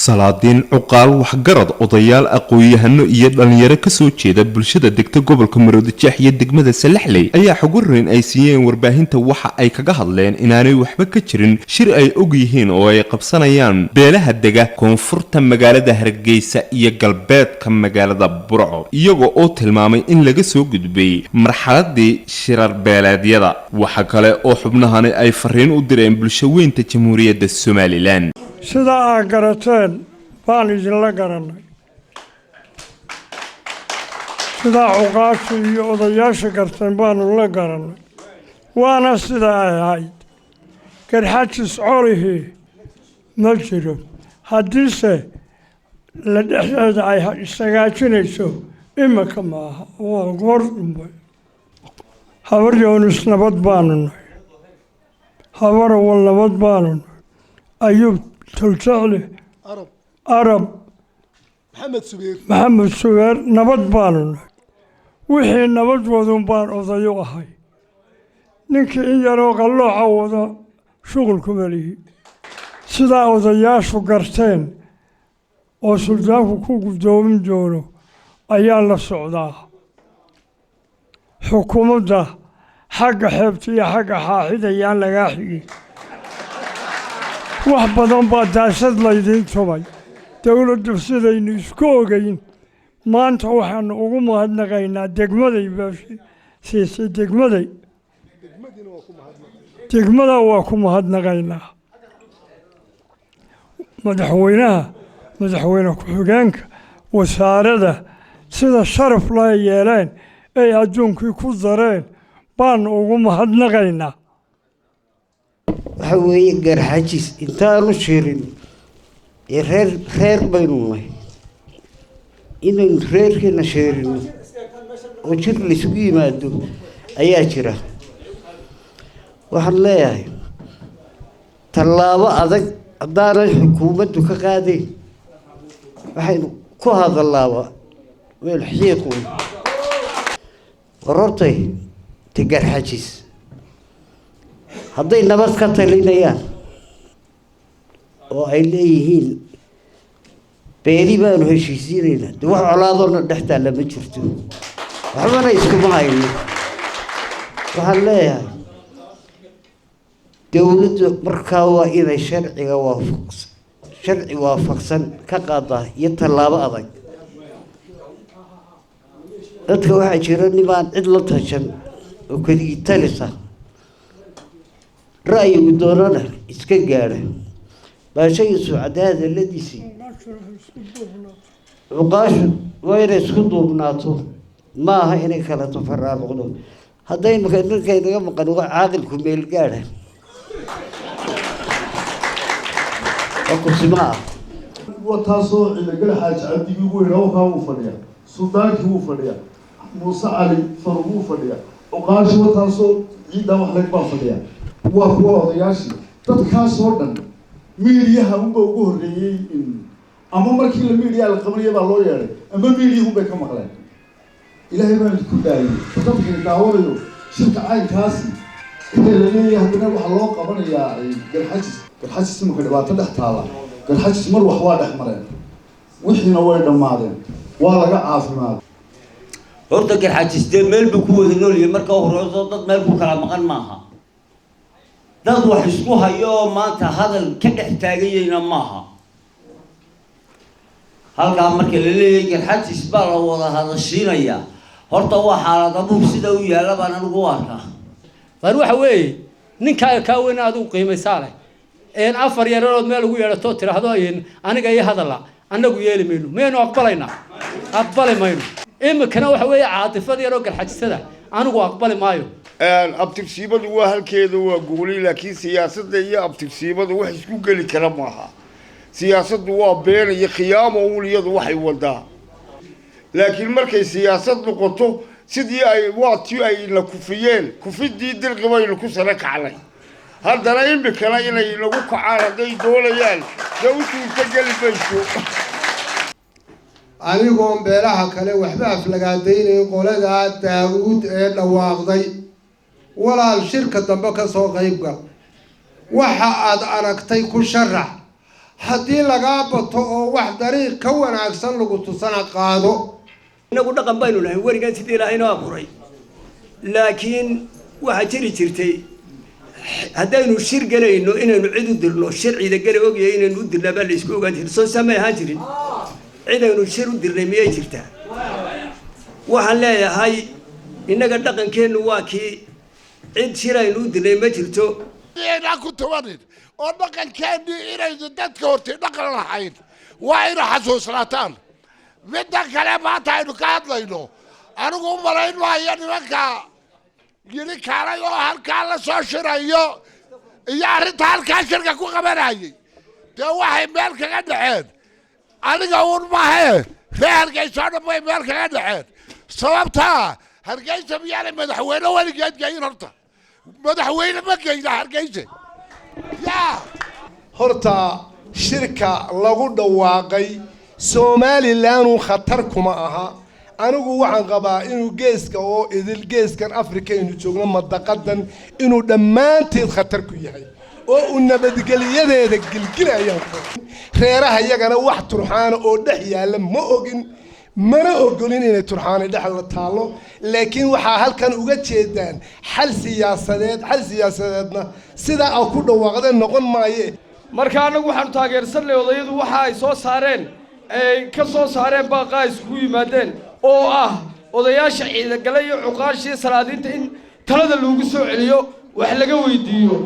salaadiin cuqaal waxgarad odayaal aqoon-yahano iyo dhalinyaro kasoo jeeda bulshada degta gobolka Maroodijeex iyo degmada Salaxley ayaa xog waran ay siiyeen warbaahinta waxa ay kaga hadleen inaanay waxba ka jirin shir ay og yihiin oo ay qabsanayaan beelaha dega koonfurta magaalada Hargeysa iyo galbeedka magaalada Burco iyagoo oo tilmaamay in laga soo gudbay marxaladii shirar beeleedyada waxa kale oo xubnahani ay fariin u direen bulshaweynta Jamhuuriyadda Somaliland sida aan garateen baan idinla garanay sida cuqaasha iyo odayaasha garteen baanu la garanay waana sida ay ahayd garxajis corihii ma jiro haddiise la dhexdeeda ay isagaajinayso imika maaha waa goor dhumbe habar yoonus nabad baanu nahay habar awal nabad baanu nahay ayuub تلتعلي عرب محمد سوير نبض بانون وحي نبض وذن بان أضيوه هاي نكي إيارو قلو عوضا شغلكم ليه سدا أضياش وقرتين وسلطانكو كوكو دومن جورو أيان للسعوداء حكومة ده حق حبتي حق حاحد أيان لقاحي wax badan baa daashad laydin tobay dawladdu sidaynu isku ogeyn maanta waxaanu ugu mahadnaqaynaa degmaday siisay degmada waa ku mahadnaqaynaa madaxweyne ku-xigeenka wasaarada sida sharaf la yeeleen ay adduunkii ku dareen baanu ugu mahadnaqaynaa waxaweye garxajis intaanu shirin reer baynu nahay inaynu reerkeena sheerino oo jir laysugu yimaado ayaa jira waxaan leeyahay tallaabo adag haddaanay xukuumaddu ka qaadayn waxaynu ku hadalaaba meel xiiqun warortay ti garxajis hadday nabad ka talinayaan oo ay leeyihiin beeli baanu heshiisiinaynaa de wax colaadoona dhex taalla ma jirto waxbana iskuma hayno waxaan leeyahay dawladdu markaa waa inay sharci waafaqsan ka qaadaa iyo tallaabo adag dadka waxaa jira nimaan cid la tashan oo keligii talisa ra'yigu doonana iska gaadha baashayga suucadaada ladiisii cuqaashu waa inay isku duubnaato ma aha inay kala tafaraaruqdo hadday ninkay naga maqan waa caaqilku meel gaadha kusima ah wataasoo ciidagala xaaji cabdigii ugu weynaa wakaa wuu fadhiyaa suldaankii wuu fadhiyaa muuse cali farug wuu fadhiyaa cuqaashi wataasoo ciiddaa wax leg baa fadhiyaa waa kuwa odayaashii dadkaasoo dhan miidiyaha unba ugu horreeyey ama markii la miidiyaa la qabanaya baa loo yeedhay ama miidiyahunbay ka maqleen ilaahay baan idinku daayay dadkay daawadayo shirka caynkaasi inta la leeyahay haddana waxaa loo qabanayaa garxajis imaka dhibaato dhex taala garxajis mar wax waa dhex mareen wixiina way dhammaadeen waa laga caafimaaday horta garxajis dee meel buu ku wada noolyahay marka horeyso dad meel ku kala maqan maaha dad wax isku hayo oo maanta hadal ka dhex taagayayna maaha halkaa marka la leeyahay garxajis baa la wada hadashiinayaa horta waa xaalad abuur sida u yaalla baan anigu arkaa war waxa weeye ninkaaga kaa weyn aad u qiimaysaa leh afar yarood meel ugu yeedhato tiraahdo aniga iyo hadalla annagu yeeli mayno miyaynu aqbali mayno imikana waxa weeye caatifad yaroo garxajisada anigu aqbali maayo abtirsiibadu waa halkeeda waa gooli laakiin siyaasadda iyo abtirsiibadu wax isku geli kara maaha siyaasaddu waa been iyo khiyaamo iyadu waxay wadaa laakiin markay siyaasad noqoto sidii ay waatii ay la kufiyeen kufidii dirqi baynu ku sara kacnay haddana imikana inay lagu kacaan hadday doonayaan dee u suurtageli mayso anigoon beelaha kale waxba aflagaadaynay qoladaa daawuud ee dhawaaqday walaal shirka dambe ka soo qayb gal waxa aad aragtay ku sharax haddii lagaa bato oo wax dariiq ka wanaagsan lagu tusana qaado inagu dhaqan baynu nahay werigan sidii ilaahay inoo abuuray laakiin waxaa jiri jirtay haddaynu shir galayno inaynu cid u dirno sharciida gala ogyahay inaynu u dirnaa baa la isku ogaan jirin soo samay ahaan jirin cidaynu shir u dirnay miyay jirtaa waxaan leeyahay innaga dhaqankeennu waa kii cid shir aynu u dirnay ma jirto inaan ku tabanin oo dhaqankeennii inaynu dadka hortay dhaqan lahayn waa ina xasuusnaataan midda kale maanta aynu ka hadlayno anigu u malayn maayo nimanka yidhi kaalay oo halkaa la soo shirayo iyo arrinta halkaa shirka ku qabanayay dee waxay meel kaga dhaceen aniga uun mahee ree hargeysa oo dhan bay meel kaga dhaceen sababtaa hargeysa miyaanay madaxweyne weligeed geyin horta madaxweyne ma geyna hargeysa yaa horta shirka lagu dhawaaqay somalilan khatar kuma aha anigu waxaan qabaa inuu geeska oo idil geeskan afrika aynu joogno madaqadan inuu dhammaanteed khatar ku yahay oo uu nabadgeliyadeeda gilgilayaan reeraha iyagana wax turxaana oo dhex yaalla ma ogin mana ogolin inay turxaana dhex la taalo laakiin waxaa halkan uga jeedaan xal siyaasadeedna sidaa ay ku dhawaaqdeen noqon maaye marka anagu waxaanu taageersanay odayadu waxa ay soo saareen ay ka soo saareen baaqaa isugu yimaadeen oo ah odayaasha ciidagale iyo cuqaashii salaadiinta in talada loogu soo celiyo wax laga weydiiyo